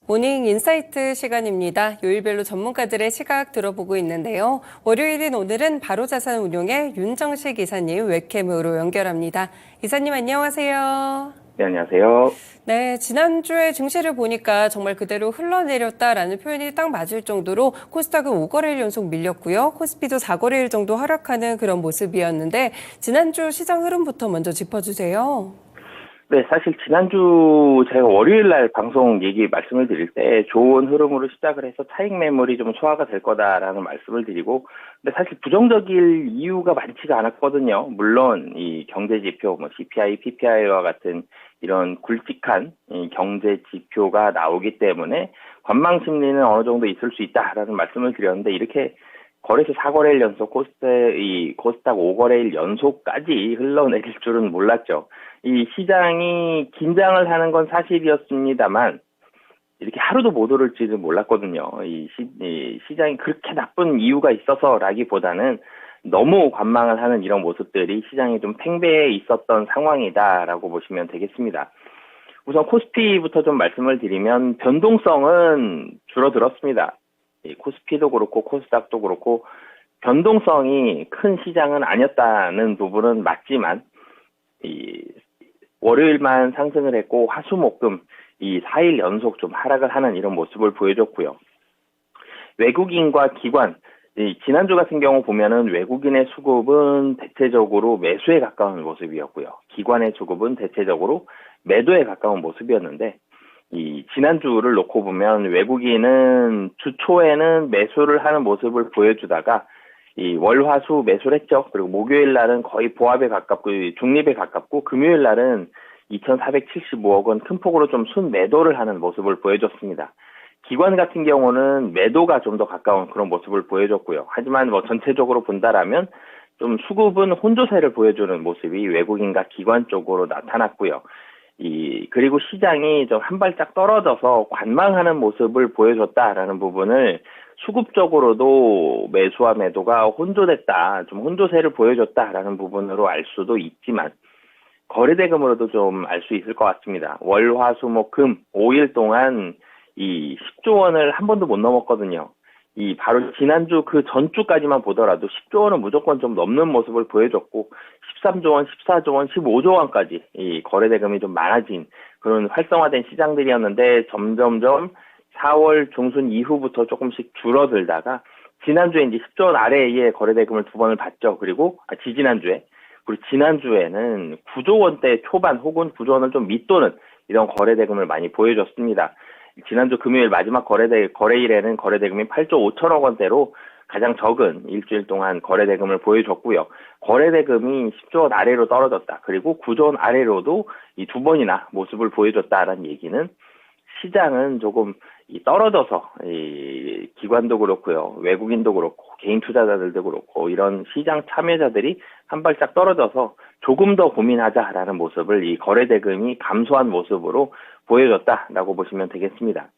모닝 인사이트 시간입니다. 요일별로 전문가들의 시각 들어보고 있는데요. 월요일인 오늘은 바로자산운용의 윤정식 이사님 웹캠으로 연결합니다. 이사님 안녕하세요. 네, 안녕하세요. 네, 지난주에 증시를 보니까 정말 그대로 흘러내렸다라는 표현이 딱 맞을 정도로 코스닥은 5거래일 연속 밀렸고요. 코스피도 4거래일 정도 하락하는 그런 모습이었는데 지난주 시장 흐름부터 먼저 짚어주세요. 네, 사실 지난주 제가 월요일 날 방송 얘기 말씀을 드릴 때 좋은 흐름으로 시작을 해서 차익 매물이 좀 소화가 될 거다라는 말씀을 드리고, 근데 사실 부정적일 이유가 많지가 않았거든요. 물론 이 경제 지표, 뭐 CPI, PPI와 같은 이런 굵직한 이 경제 지표가 나오기 때문에 관망 심리는 어느 정도 있을 수 있다라는 말씀을 드렸는데, 이렇게 거래소 4거래일 연속 코스닥 5거래일 연속까지 흘러내릴 줄은 몰랐죠. 이 시장이 긴장을 하는 건 사실이었습니다만 이렇게 하루도 못 오를지는 몰랐거든요. 이 시장이 그렇게 나쁜 이유가 있어서라기보다는 너무 관망을 하는 이런 모습들이 시장이 좀 팽배해 있었던 상황이다라고 보시면 되겠습니다. 우선 코스피부터 좀 말씀을 드리면 변동성은 줄어들었습니다. 코스피도 그렇고 코스닥도 그렇고 변동성이 큰 시장은 아니었다는 부분은 맞지만 월요일만 상승을 했고 화수목금 이 4일 연속 좀 하락을 하는 이런 모습을 보여줬고요. 외국인과 기관, 지난주 같은 경우 보면은 외국인의 수급은 대체적으로 매수에 가까운 모습이었고요. 기관의 수급은 대체적으로 매도에 가까운 모습이었는데, 이 지난주를 놓고 보면 외국인은 주 초에는 매수를 하는 모습을 보여주다가 이 월화수 매수를 했죠. 그리고 목요일 날은 거의 보합에 가깝고 중립에 가깝고 금요일 날은 2,475억 원 큰 폭으로 좀 순매도를 하는 모습을 보여줬습니다. 기관 같은 경우는 매도가 좀 더 가까운 그런 모습을 보여줬고요. 하지만 뭐 전체적으로 본다라면 좀 수급은 혼조세를 보여주는 모습이 외국인과 기관 쪽으로 나타났고요. 그리고 시장이 좀 한 발짝 떨어져서 관망하는 모습을 보여줬다라는 부분을 수급적으로도 매수와 매도가 혼조됐다, 좀 혼조세를 보여줬다라는 부분으로 알 수도 있지만 거래대금으로도 좀 알 수 있을 것 같습니다. 월, 화, 수, 목, 금 5일 동안 이 10조 원을 한 번도 못 넘었거든요. 바로 지난주 그 전주까지만 보더라도 10조 원은 무조건 좀 넘는 모습을 보여줬고 13조 원, 14조 원, 15조 원까지 이 거래대금이 좀 많아진 그런 활성화된 시장들이었는데 점점점 4월 중순 이후부터 조금씩 줄어들다가 지난주에 이제 10조 원 아래의 거래대금을 두 번을 봤죠. 그리고 그리고 지난주에는 9조 원대 초반 혹은 9조 원을 좀 밑도는 이런 거래대금을 많이 보여줬습니다. 지난주 금요일 마지막 거래일에는 거래대금이 8조 5천억 원대로 가장 적은 일주일 동안 거래대금을 보여줬고요. 거래대금이 10조 원 아래로 떨어졌다. 그리고 9조 원 아래로도 이 두 번이나 모습을 보여줬다라는 얘기는 시장은 조금 떨어져서 기관도 그렇고요. 외국인도 그렇고 개인 투자자들도 그렇고 이런 시장 참여자들이 한 발짝 떨어져서 조금 더 고민하자라는 모습을 이 거래대금이 감소한 모습으로 보여줬다라고 보시면 되겠습니다.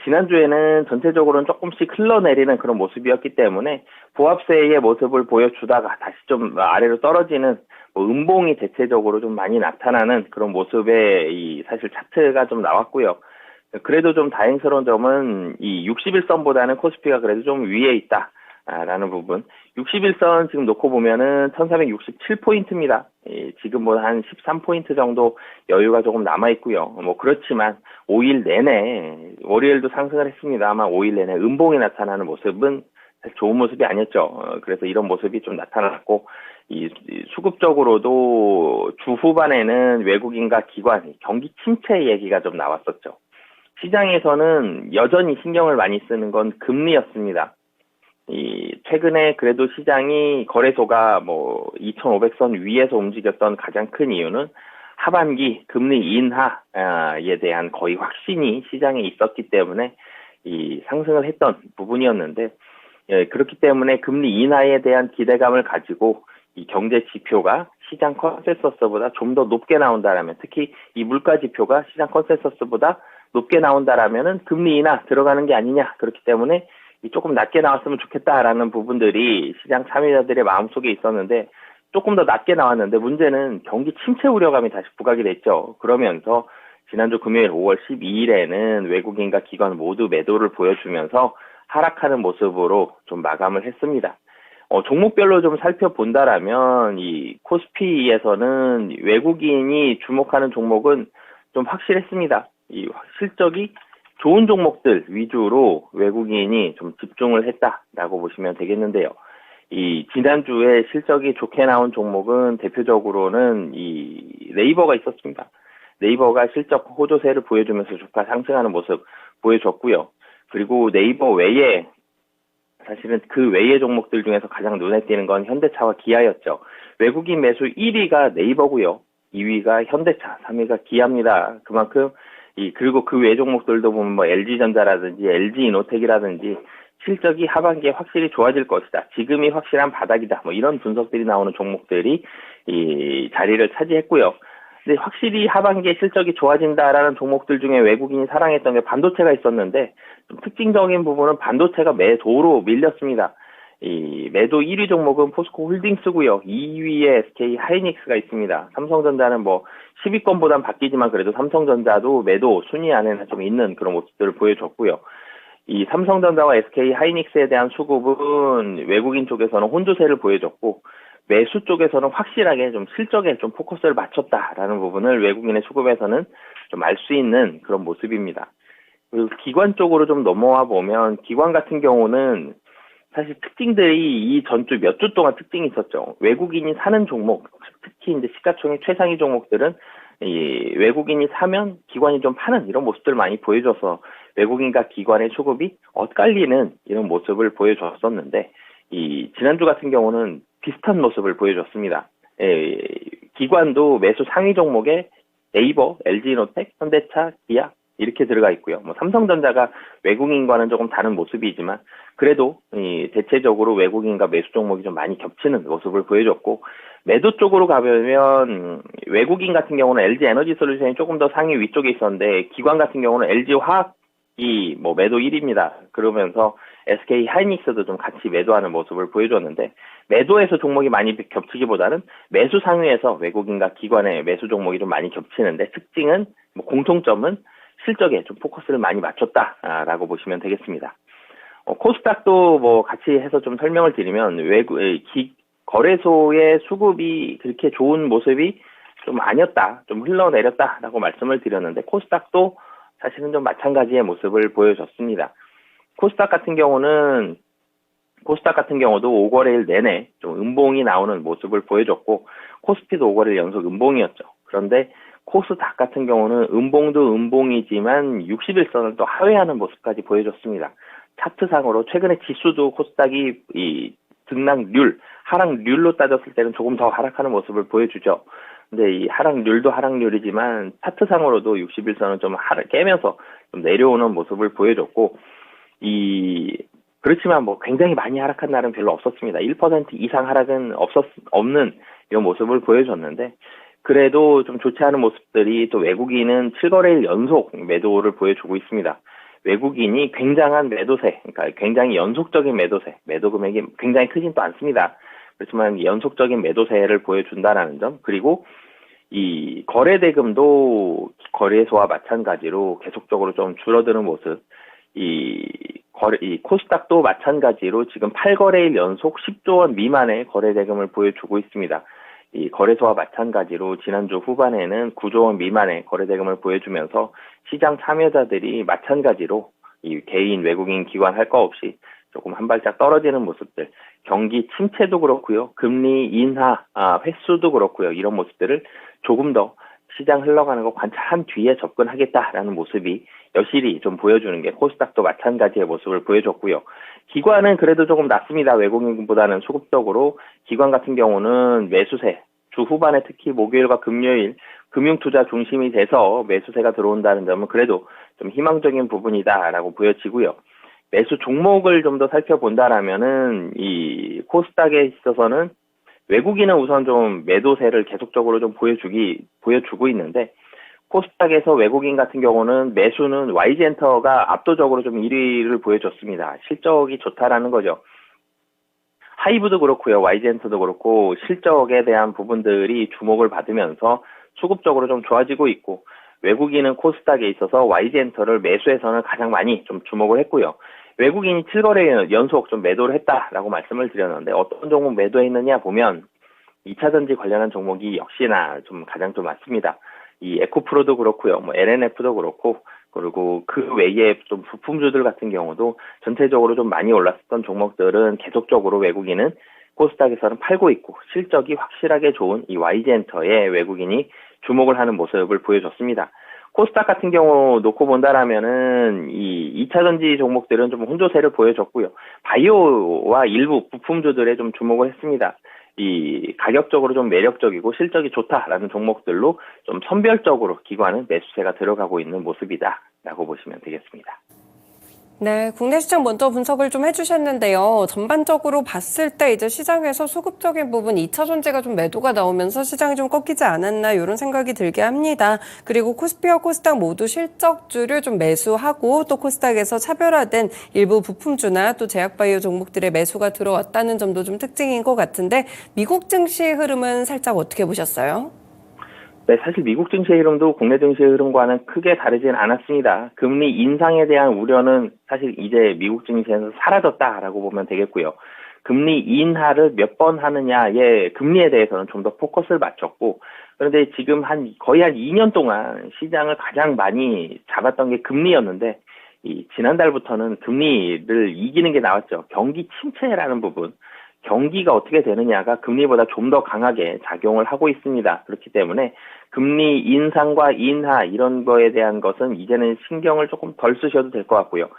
지난주에는 전체적으로는 조금씩 흘러내리는 그런 모습이었기 때문에 보합세의 모습을 보여주다가 다시 좀 아래로 떨어지는 음봉이 대체적으로 좀 많이 나타나는 그런 모습의 사실 차트가 좀 나왔고요. 그래도 좀 다행스러운 점은 이 60일선보다는 코스피가 그래도 좀 위에 있다라는 부분. 60일선 지금 놓고 보면은 1467포인트입니다. 지금 한 13포인트 정도 여유가 조금 남아있고요. 그렇지만 5일 내내, 월요일도 상승을 했습니다만 5일 내내 음봉이 나타나는 모습은 사실 좋은 모습이 아니었죠. 그래서 이런 모습이 좀 나타났고, 수급적으로도 주 후반에는 외국인과 기관, 경기 침체 얘기가 좀 나왔었죠. 시장에서는 여전히 신경을 많이 쓰는 건 금리였습니다. 최근에 그래도 시장이 거래소가 2,500선 위에서 움직였던 가장 큰 이유는 하반기 금리 인하에 대한 거의 확신이 시장에 있었기 때문에 상승을 했던 부분이었는데, 그렇기 때문에 금리 인하에 대한 기대감을 가지고 이 경제 지표가 시장 컨센서스보다 좀 더 높게 나온다라면, 특히 이 물가 지표가 시장 컨센서스보다 높게 나온다라면은 금리 인하 들어가는 게 아니냐. 그렇기 때문에 조금 낮게 나왔으면 좋겠다라는 부분들이 시장 참여자들의 마음속에 있었는데 조금 더 낮게 나왔는데 문제는 경기 침체 우려감이 다시 부각이 됐죠. 그러면서 지난주 금요일 5월 12일에는 외국인과 기관 모두 매도를 보여주면서 하락하는 모습으로 좀 마감을 했습니다. 종목별로 좀 살펴본다라면 이 코스피에서는 외국인이 주목하는 종목은 좀 확실했습니다. 이 실적이 좋은 종목들 위주로 외국인이 좀 집중을 했다라고 보시면 되겠는데요. 이 지난주에 실적이 좋게 나온 종목은 대표적으로는 이 네이버가 있었습니다. 네이버가 실적 호조세를 보여주면서 주가 상승하는 모습 보여줬고요. 그리고 네이버 외에 사실은 그 외의 종목들 중에서 가장 눈에 띄는 건 현대차와 기아였죠. 외국인 매수 1위가 네이버고요. 2위가 현대차, 3위가 기아입니다. 그만큼 그리고 그 외 종목들도 보면 뭐 LG전자라든지 LG이노텍이라든지 실적이 하반기에 확실히 좋아질 것이다. 지금이 확실한 바닥이다. 뭐 이런 분석들이 나오는 종목들이 이 자리를 차지했고요. 근데 확실히 하반기에 실적이 좋아진다라는 종목들 중에 외국인이 사랑했던 게 반도체가 있었는데 좀 특징적인 부분은 반도체가 매도로 밀렸습니다. 이 매도 1위 종목은 포스코 홀딩스고요. 2위에 SK 하이닉스가 있습니다. 삼성전자는 뭐 10위권보단 바뀌지만 그래도 삼성전자도 매도 순위 안에는 좀 있는 그런 모습들을 보여줬고요. 이 삼성전자와 SK 하이닉스에 대한 수급은 외국인 쪽에서는 혼조세를 보여줬고 매수 쪽에서는 확실하게 좀 실적에 좀 포커스를 맞췄다라는 부분을 외국인의 수급에서는 좀 알 수 있는 그런 모습입니다. 그리고 기관 쪽으로 좀 넘어와 보면 기관 같은 경우는 사실 특징들이 이 전주 몇 주 동안 특징이 있었죠. 외국인이 사는 종목, 특히 이제 시가총액 최상위 종목들은 이 외국인이 사면 기관이 좀 파는 이런 모습들을 많이 보여줘서 외국인과 기관의 수급이 엇갈리는 이런 모습을 보여줬었는데 이 지난주 같은 경우는 비슷한 모습을 보여줬습니다. 기관도 매수 상위 종목에 네이버, LG이노텍, 현대차, 기아 이렇게 들어가 있고요. 뭐 삼성전자가 외국인과는 조금 다른 모습이지만 그래도 대체적으로 외국인과 매수 종목이 좀 많이 겹치는 모습을 보여줬고 매도 쪽으로 가보면 외국인 같은 경우는 LG 에너지 솔루션이 조금 더 상위 위쪽에 있었는데 기관 같은 경우는 LG 화학이 뭐 매도 1위입니다. 그러면서 SK 하이닉스도 좀 같이 매도하는 모습을 보여줬는데 매도에서 종목이 많이 겹치기보다는 매수 상위에서 외국인과 기관의 매수 종목이 좀 많이 겹치는데 특징은 뭐 공통점은 실적에 좀 포커스를 많이 맞췄다라고 보시면 되겠습니다. 코스닥도 뭐 같이 해서 좀 설명을 드리면 거래소의 수급이 그렇게 좋은 모습이 좀 아니었다, 좀 흘러내렸다라고 말씀을 드렸는데 코스닥도 사실은 좀 마찬가지의 모습을 보여줬습니다. 코스닥 같은 경우도 5거래일 내내 좀 음봉이 나오는 모습을 보여줬고 코스피도 5거래일 연속 음봉이었죠. 그런데 코스닥 같은 경우는 음봉도 음봉이지만 60일선을 또 하회하는 모습까지 보여줬습니다. 차트상으로 최근에 지수도 코스닥이 이 등락률, 하락률로 따졌을 때는 조금 더 하락하는 모습을 보여주죠. 근데 이 하락률도 하락률이지만 차트상으로도 60일선은 좀 깨면서 좀 내려오는 모습을 보여줬고 그렇지만 뭐 굉장히 많이 하락한 날은 별로 없었습니다. 1% 이상 하락은 없는 이런 모습을 보여줬는데 그래도 좀 좋지 않은 모습들이 또 외국인은 7거래일 연속 매도를 보여주고 있습니다. 외국인이 굉장한 매도세, 그러니까 굉장히 연속적인 매도세, 매도 금액이 굉장히 크진 또 않습니다. 그렇지만 연속적인 매도세를 보여준다라는 점, 그리고 이 거래대금도 거래소와 마찬가지로 계속적으로 좀 줄어드는 모습, 이 코스닥도 마찬가지로 지금 8거래일 연속 10조 원 미만의 거래대금을 보여주고 있습니다. 이 거래소와 마찬가지로 지난주 후반에는 9조 원 미만의 거래대금을 보여주면서 시장 참여자들이 마찬가지로 이 개인, 외국인, 기관 할 거 없이 조금 한 발짝 떨어지는 모습들, 경기 침체도 그렇고요, 금리 인하 횟수도 그렇고요, 이런 모습들을 조금 더 시장 흘러가는 거 관찰한 뒤에 접근하겠다라는 모습이 여실히 좀 보여주는 게 코스닥도 마찬가지의 모습을 보여줬고요. 기관은 그래도 조금 낮습니다. 외국인보다는 수급적으로. 기관 같은 경우는 매수세, 주 후반에 특히 목요일과 금요일 금융투자 중심이 돼서 매수세가 들어온다는 점은 그래도 좀 희망적인 부분이다라고 보여지고요. 매수 종목을 좀 더 살펴본다라면은 이 코스닥에 있어서는 외국인은 우선 좀 매도세를 계속적으로 좀 보여주고 있는데 코스닥에서 외국인 같은 경우는 매수는 YG엔터가 압도적으로 좀 1위를 보여줬습니다. 실적이 좋다라는 거죠. 하이브도 그렇고요, YG엔터도 그렇고 실적에 대한 부분들이 주목을 받으면서 수급적으로 좀 좋아지고 있고 외국인은 코스닥에 있어서 YG엔터를 매수해서는 가장 많이 좀 주목을 했고요. 외국인이 7거래 연속 좀 매도를 했다라고 말씀을 드렸는데 어떤 종목 매도했느냐 보면 2차전지 관련한 종목이 역시나 좀 가장 좀 많습니다. 이 에코프로도 그렇고요. 뭐 LNF도 그렇고 그리고 그 외에 좀 부품주들 같은 경우도 전체적으로 좀 많이 올랐었던 종목들은 계속적으로 외국인은 코스닥에서는 팔고 있고 실적이 확실하게 좋은 이 YG엔터에 외국인이 주목을 하는 모습을 보여줬습니다. 코스닥 같은 경우 놓고 본다라면은 이 2차전지 종목들은 좀 혼조세를 보여줬고요. 바이오와 일부 부품주들에 좀 주목을 했습니다. 이 가격적으로 좀 매력적이고 실적이 좋다라는 종목들로 좀 선별적으로 기관은 매수세가 들어가고 있는 모습이다라고 보시면 되겠습니다. 네, 국내 시장 먼저 분석을 좀 해주셨는데요. 전반적으로 봤을 때 이제 시장에서 수급적인 부분 2차 전지가 좀 매도가 나오면서 시장이 좀 꺾이지 않았나 이런 생각이 들게 합니다. 그리고 코스피와 코스닥 모두 실적주를 좀 매수하고 또 코스닥에서 차별화된 일부 부품주나 또 제약바이오 종목들의 매수가 들어왔다는 점도 좀 특징인 것 같은데 미국 증시의 흐름은 살짝 어떻게 보셨어요? 네, 사실 미국 증시의 흐름도 국내 증시의 흐름과는 크게 다르진 않았습니다. 금리 인상에 대한 우려는 사실 이제 미국 증시에서 사라졌다라고 보면 되겠고요. 금리 인하를 몇 번 하느냐의 금리에 대해서는 좀 더 포커스를 맞췄고, 그런데 지금 거의 한 2년 동안 시장을 가장 많이 잡았던 게 금리였는데, 지난달부터는 금리를 이기는 게 나왔죠. 경기 침체라는 부분. 경기가 어떻게 되느냐가 금리보다 좀 더 강하게 작용을 하고 있습니다. 그렇기 때문에 금리 인상과 인하 이런 거에 대한 것은 이제는 신경을 조금 덜 쓰셔도 될 것 같고요.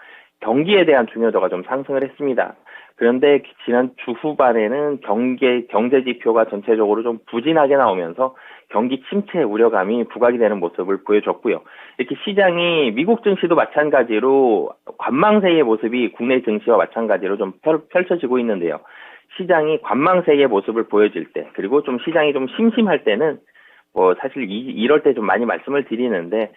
경기에 대한 중요도가 좀 상승을 했습니다. 그런데 지난 주 후반에는 경제 지표가 전체적으로 좀 부진하게 나오면서 경기 침체 우려감이 부각이 되는 모습을 보여줬고요. 이렇게 시장이 미국 증시도 마찬가지로 관망세의 모습이 국내 증시와 마찬가지로 좀 펼쳐지고 있는데요. 시장이 관망세의 모습을 보여질 때, 그리고 좀 시장이 좀 심심할 때는, 사실 이럴 때 좀 많이 말씀을 드리는데,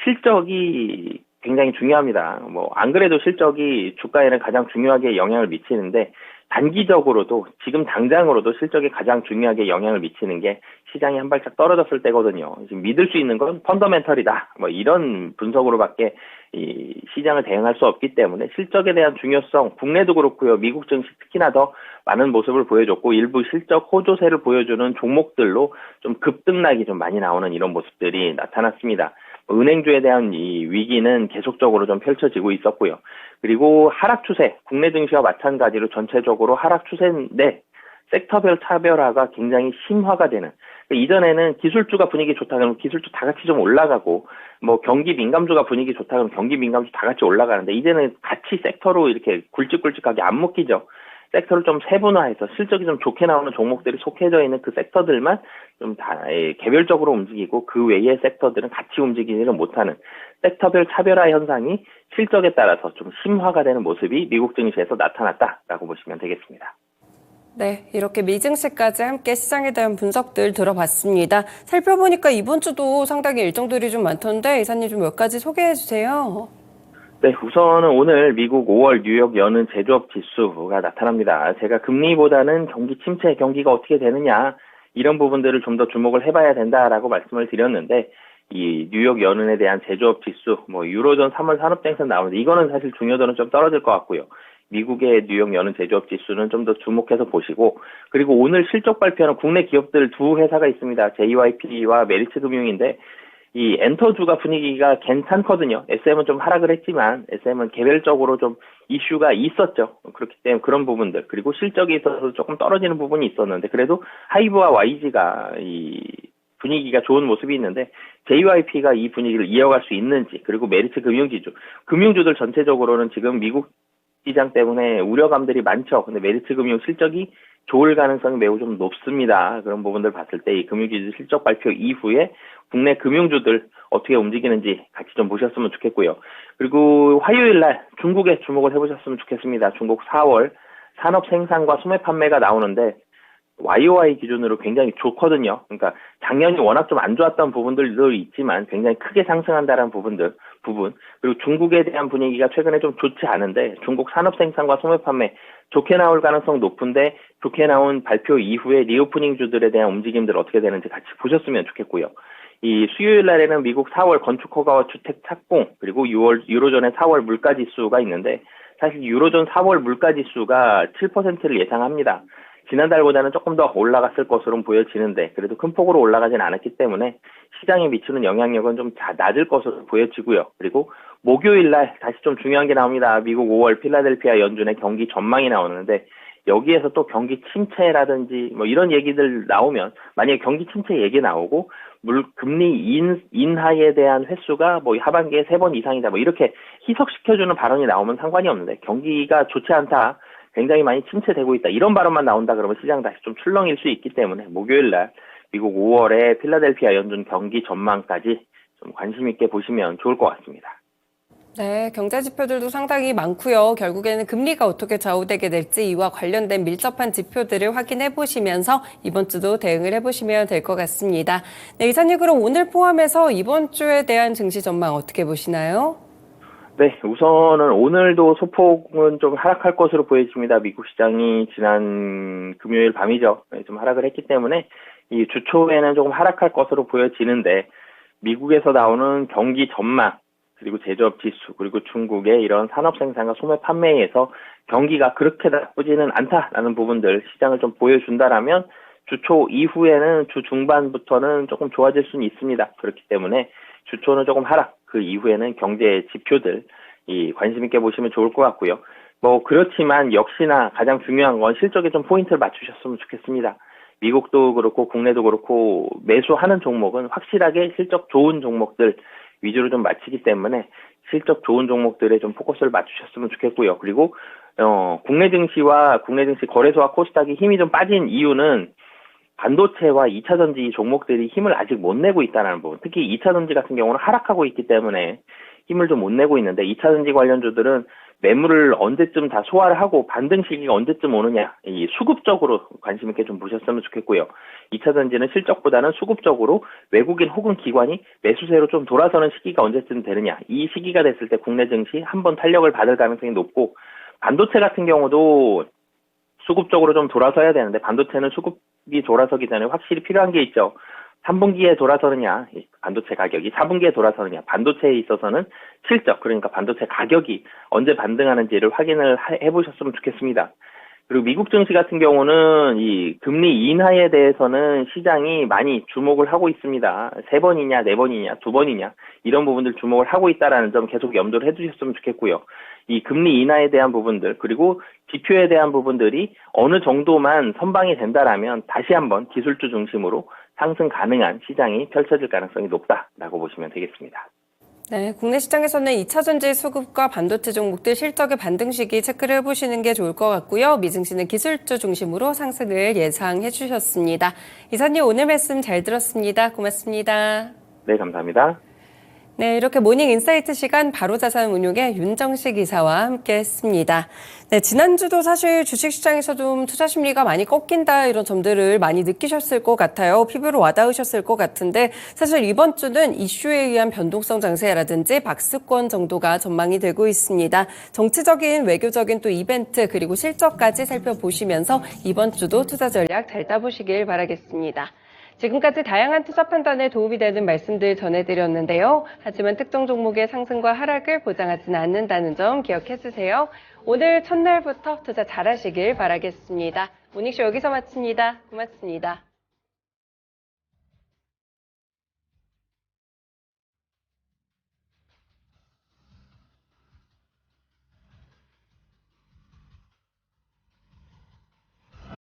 실적이 굉장히 중요합니다. 안 그래도 실적이 주가에는 가장 중요하게 영향을 미치는데, 단기적으로도, 지금 당장으로도 실적이 가장 중요하게 영향을 미치는 게 시장이 한 발짝 떨어졌을 때거든요. 지금 믿을 수 있는 건 펀더멘털이다. 이런 분석으로밖에 이 시장을 대응할 수 없기 때문에 실적에 대한 중요성, 국내도 그렇고요. 미국 증시 특히나 더 많은 모습을 보여줬고 일부 실적 호조세를 보여주는 종목들로 좀 급등락이 좀 많이 나오는 이런 모습들이 나타났습니다. 은행주에 대한 이 위기는 계속적으로 좀 펼쳐지고 있었고요. 그리고 하락 추세, 국내 증시와 마찬가지로 전체적으로 하락 추세인데 섹터별 차별화가 굉장히 심화가 되는, 이전에는 기술주가 분위기 좋다 그러면 기술주 다 같이 좀 올라가고 경기 민감주가 분위기 좋다 그러면 경기 민감주 다 같이 올라가는데 이제는 같이 섹터로 이렇게 굵직굵직하게 안 묶이죠. 섹터를 좀 세분화해서 실적이 좀 좋게 나오는 종목들이 속해져 있는 그 섹터들만 좀 다 개별적으로 움직이고 그 외의 섹터들은 같이 움직이지는 못하는 섹터별 차별화 현상이 실적에 따라서 좀 심화가 되는 모습이 미국 증시에서 나타났다라고 보시면 되겠습니다. 네, 이렇게 미증시까지 함께 시장에 대한 분석들 들어봤습니다. 살펴보니까 이번 주도 상당히 일정들이 좀 많던데 이사님 좀 몇 가지 소개해 주세요. 네, 우선은 오늘 미국 5월 뉴욕 여는 제조업 지수가 나타납니다. 제가 금리보다는 경기 침체, 경기가 어떻게 되느냐 이런 부분들을 좀 더 주목을 해봐야 된다라고 말씀을 드렸는데 이 뉴욕 연은에 대한 제조업 지수, 유로존 3월 산업생산 나오는데 이거는 사실 중요도는 좀 떨어질 것 같고요. 미국의 뉴욕 연은 제조업 지수는 좀 더 주목해서 보시고, 그리고 오늘 실적 발표하는 국내 기업들 두 회사가 있습니다. JYP와 메리츠금융인데 이 엔터주가 분위기가 괜찮거든요. SM은 좀 하락을 했지만 SM은 개별적으로 좀 이슈가 있었죠. 그렇기 때문에 그런 부분들, 그리고 실적에 있어서 조금 떨어지는 부분이 있었는데 그래도 하이브와 YG가 이 분위기가 좋은 모습이 있는데 JYP가 이 분위기를 이어갈 수 있는지, 그리고 메리츠 금융주들 전체적으로는 지금 미국 시장 때문에 우려감들이 많죠. 근데 메리츠 금융 실적이 좋을 가능성이 매우 좀 높습니다. 그런 부분들 봤을 때 이 금융주들 실적 발표 이후에 국내 금융주들 어떻게 움직이는지 같이 좀 보셨으면 좋겠고요. 그리고 화요일 날 중국에 주목을 해보셨으면 좋겠습니다. 중국 4월 산업 생산과 소매 판매가 나오는데 YOY 기준으로 굉장히 좋거든요. 그러니까 작년이 워낙 좀 안 좋았던 부분들도 있지만 굉장히 크게 상승한다는 부분, 그리고 중국에 대한 분위기가 최근에 좀 좋지 않은데 중국 산업 생산과 소매 판매 좋게 나올 가능성 높은데 좋게 나온 발표 이후에 리오프닝 주들에 대한 움직임들 어떻게 되는지 같이 보셨으면 좋겠고요. 이 수요일 날에는 미국 4월 건축 허가와 주택 착공, 그리고 유로존의 4월 물가 지수가 있는데, 사실 유로존 4월 물가 지수가 7%를 예상합니다. 지난달보다는 조금 더 올라갔을 것으로 보여지는데, 그래도 큰 폭으로 올라가진 않았기 때문에 시장에 미치는 영향력은 좀 낮을 것으로 보여지고요. 그리고 목요일 날 다시 좀 중요한 게 나옵니다. 미국 5월 필라델피아 연준의 경기 전망이 나오는데, 여기에서 또 경기 침체라든지 뭐 이런 얘기들 나오면, 만약에 경기 침체 얘기 나오고 금리 인하에 대한 횟수가 뭐 하반기에 3번 이상이다, 뭐 이렇게 희석시켜주는 발언이 나오면 상관이 없는데, 경기가 좋지 않다, 굉장히 많이 침체되고 있다, 이런 발언만 나온다 그러면 시장 다시 좀 출렁일 수 있기 때문에 목요일 날 미국 5월에 필라델피아 연준 경기 전망까지 좀 관심 있게 보시면 좋을 것 같습니다. 네, 경제 지표들도 상당히 많고요. 결국에는 금리가 어떻게 좌우되게 될지 이와 관련된 밀접한 지표들을 확인해 보시면서 이번 주도 대응을 해보시면 될 것 같습니다. 네, 이사님, 그럼 오늘 포함해서 이번 주에 대한 증시 전망 어떻게 보시나요? 네, 우선은 오늘도 소폭은 좀 하락할 것으로 보여집니다. 미국 시장이 지난 금요일 밤이죠. 좀 하락을 했기 때문에 이 주 초에는 조금 하락할 것으로 보여지는데, 미국에서 나오는 경기 전망, 그리고 제조업 지수, 그리고 중국의 이런 산업 생산과 소매 판매에서 경기가 그렇게 나쁘지는 않다라는 부분들 시장을 좀 보여준다라면 주 초 이후에는 주 중반부터는 조금 좋아질 수는 있습니다. 그렇기 때문에 주 초는 조금 하락, 그 이후에는 경제 지표들 관심 있게 보시면 좋을 것 같고요. 뭐 그렇지만 역시나 가장 중요한 건 실적에 좀 포인트를 맞추셨으면 좋겠습니다. 미국도 그렇고 국내도 그렇고 매수하는 종목은 확실하게 실적 좋은 종목들 위주로 좀 맞추기 때문에 실적 좋은 종목들에 좀 포커스를 맞추셨으면 좋겠고요. 그리고 국내 증시 거래소와 코스닥이 힘이 좀 빠진 이유는 반도체와 2차 전지 종목들이 힘을 아직 못 내고 있다는 부분. 특히 2차 전지 같은 경우는 하락하고 있기 때문에 힘을 좀 못 내고 있는데, 2차 전지 관련주들은 매물을 언제쯤 다 소화를 하고 반등 시기가 언제쯤 오느냐, 이 수급적으로 관심 있게 좀 보셨으면 좋겠고요. 2차 전지는 실적보다는 수급적으로 외국인 혹은 기관이 매수세로 좀 돌아서는 시기가 언제쯤 되느냐, 이 시기가 됐을 때 국내 증시 한번 탄력을 받을 가능성이 높고, 반도체 같은 경우도 수급적으로 좀 돌아서야 되는데, 반도체는 수급이 돌아서기 전에 확실히 필요한 게 있죠. 3분기에 돌아서느냐, 반도체 가격이 4분기에 돌아서느냐, 반도체에 있어서는 실적, 그러니까 반도체 가격이 언제 반등하는지를 확인을 해보셨으면 좋겠습니다. 그리고 미국 증시 같은 경우는 이 금리 인하에 대해서는 시장이 많이 주목을 하고 있습니다. 3번이냐, 4번이냐, 2번이냐, 이런 부분들 주목을 하고 있다라는 점 계속 염두를 해주셨으면 좋겠고요. 이 금리 인하에 대한 부분들, 그리고 지표에 대한 부분들이 어느 정도만 선방이 된다라면 다시 한번 기술주 중심으로 상승 가능한 시장이 펼쳐질 가능성이 높다라고 보시면 되겠습니다. 네, 국내 시장에서는 2차 전지 수급과 반도체 종목들 실적의 반등 시기 체크를 해보시는 게 좋을 것 같고요. 미증시는 기술주 중심으로 상승을 예상해 주셨습니다. 이사님, 오늘 말씀 잘 들었습니다. 고맙습니다. 네, 감사합니다. 네, 이렇게 모닝 인사이트 시간 바로자산운용의 윤정식 이사와 함께했습니다. 네, 지난주도 사실 주식시장에서 좀 투자 심리가 많이 꺾인다 이런 점들을 많이 느끼셨을 것 같아요. 피부로 와닿으셨을 것 같은데, 사실 이번 주는 이슈에 의한 변동성 장세라든지 박스권 정도가 전망이 되고 있습니다. 정치적인, 외교적인 또 이벤트 그리고 실적까지 살펴보시면서 이번 주도 투자 전략 잘 짜보시길 바라겠습니다. 지금까지 다양한 투자 판단에 도움이 되는 말씀들 전해드렸는데요. 하지만 특정 종목의 상승과 하락을 보장하지는 않는다는 점 기억해주세요. 오늘 첫날부터 투자 잘하시길 바라겠습니다. 모닝쇼 여기서 마칩니다. 고맙습니다.